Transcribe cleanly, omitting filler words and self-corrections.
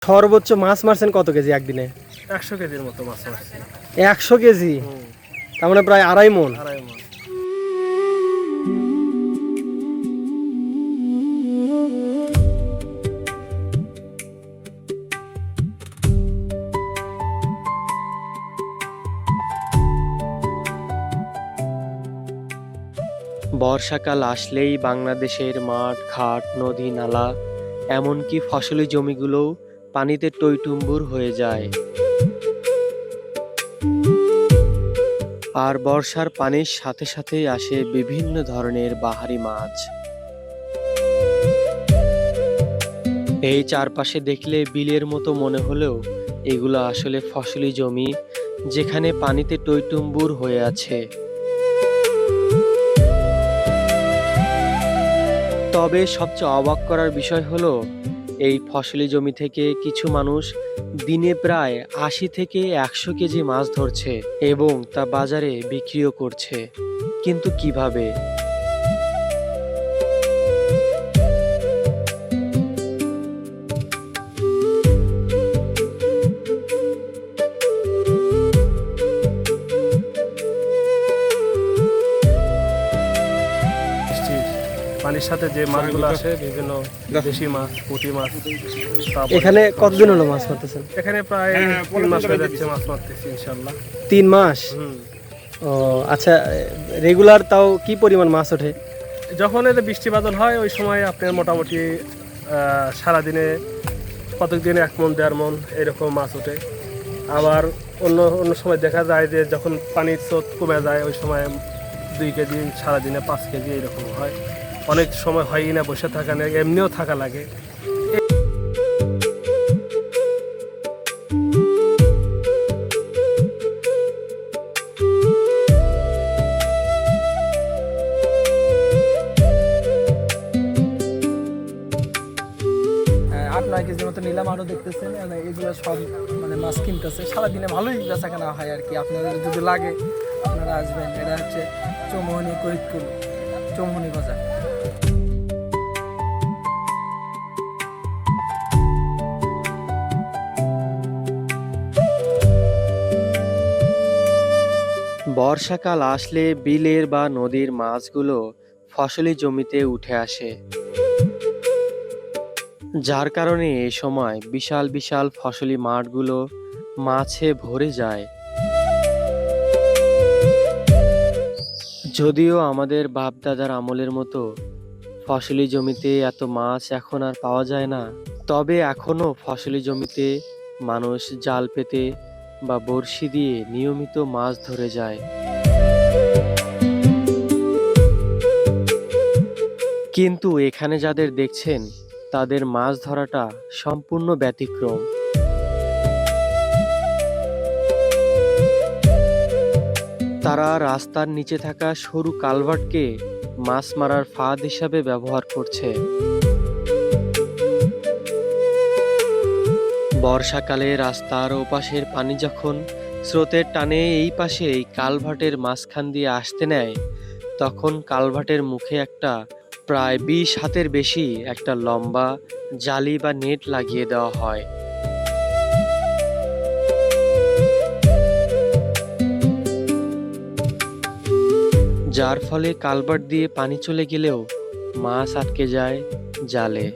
সর্বোচ্চ মাছ মারছেন কত কেজি একদিনে? 100 কেজির মতো মাছ মারছি। 100 কেজি? তার মানে প্রায় 2.5 মণ। 2.5 মণ। বর্ষাকাল আসলেই বাংলাদেশের মাঠ ঘাট নদী নালা এমনকি ফসলি জমিগুলোও পানিতে টইটুম্বুর হয়ে যায়। আর বর্ষার পানির সাথে সাথেই আসে বিভিন্ন ধরনের বাহারি মাছ। এই চারপাশে দেখলে বিলের মতো মনে হলেও এগুলো আসলে ফসলি জমি, যেখানে পানিতে টইটুম্বুর হয়ে আছে। তবে সবচেয়ে অবাক করার বিষয় হলো, এই ফসলি জমি থেকে কিছু মানুষ দিনে প্রায় 80 থেকে 100 কেজি মাছ ধরছে এবং তা বাজারে বিক্রিও করছে। কিন্তু কিভাবে? বৃষ্টির পানির সাথে যে মাছগুলো আসে, বিভিন্ন দেশি মাছ, পুঁটি মাছ। তারপরে এখানে কতদিন হলো মাছ মারতেছেন? এখানে প্রায় 3 মাস হয়ে যাচ্ছে মাছ মারতেছি ইনশাল্লাহ। 3 মাস? হুম। ও আচ্ছা, রেগুলার তাও কি পরিমাণ মাছ ওঠে? যখন এতে বৃষ্টি বাদল হয় ওই সময় আপনার মোটামুটি সারাদিনে প্রত্যেক দিনে 1 মণ 1.5 মণ এরকম মাছ ওঠে। আবার অন্য অন্য সময় দেখা যায় যে যখন পানির স্রোত কমে যায় ওই সময় 2 কেজি, সারাদিনে 5 কেজি এরকম হয়। অনেক সময় হয়ই না, বসে থাকা না, এমনিও থাকা লাগে। আট নয় কেজির মতো নিলাম, আরও দেখতেছেন এগুলো সব মানে মাছ কিনতেছে। সারাদিনে ভালোই বেচা কেনা হয় আর কি। আপনাদের যদি লাগে আপনারা আসবেন। এটা হচ্ছে চৌমোহনী করিতকুল, চৌমোহনী বাজার। বর্ষাকাল আসলে বিলের বা নদীর মাছগুলো ফসলি জমিতে উঠে আসে, যার কারণে এই সময় বিশাল বিশাল ফসলি মাঠগুলো মাছে ভরে যায়। যদিও আমাদের বাপ-দাদার আমলের মতো ফসলি জমিতে এত মাছ এখন আর পাওয়া যায় না, তবে এখনো ফসলি জমিতে মানুষ জাল পেতে বা বড়শি দিয়ে নিয়মিত মাছ ধরে যায়। কিন্তু এখানে যাদের দেখছেন তাদের মাছ ধরাটা সম্পূর্ণ ব্যতিক্রম। তারা রাস্তার নিচে থাকা সরু কালভার্টকে মাছ মারার ফাঁদ হিসাবে ব্যবহার করছে। বর্ষাকালে রাস্তার ওপাশের পানি যখন স্রোতের টানে এই পাশে এই কালভার্টের মাঝখান দিয়ে আসতে নেয়, তখন কালভার্টের মুখে একটা প্রায় 20 হাতের বেশি একটা লম্বা জালি বা নেট লাগিয়ে দেওয়া হয়। যার ফলে কালভার্ট দিয়ে পানি চলে গেলেও মাছ আটকে যায় জালে।